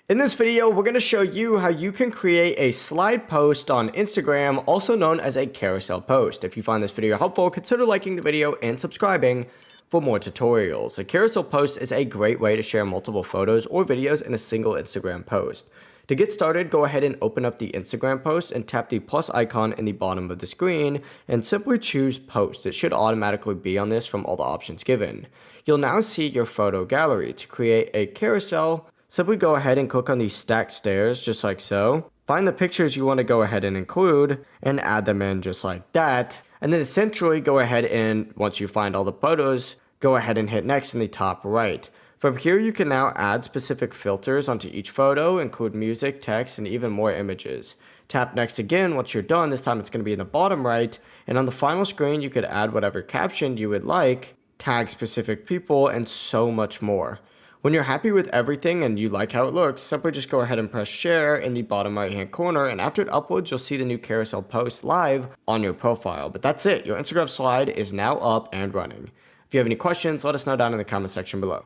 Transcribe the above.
In this video, we're going to show you how you can create a slide post on Instagram, also known as a carousel post. If you find this video helpful, consider liking the video and subscribing for more tutorials. A carousel post is a great way to share multiple photos or videos in a single Instagram post. To get started, go ahead and open up the Instagram post and tap the plus icon in the bottom of the screen and simply choose post. It should automatically be on this from all the options given. You'll now see your photo gallery. To create a carousel, simply go ahead and click on these stacked stairs just like so. Find the pictures you want to go ahead and include and add them in just like that. And then essentially go ahead and once you find all the photos, go ahead and hit next in the top right. From here, you can now add specific filters onto each photo, include music, text, and even more images. Tap next again. Once you're done, this time it's going to be in the bottom right. And on the final screen, you could add whatever caption you would like, tag specific people, and so much more. When you're happy with everything and you like how it looks, simply just go ahead and press share in the bottom right hand corner, and after it uploads, you'll see the new carousel post live on your profile. But that's it. Your Instagram slide is now up and running. If you have any questions, let us know down in the comment section below.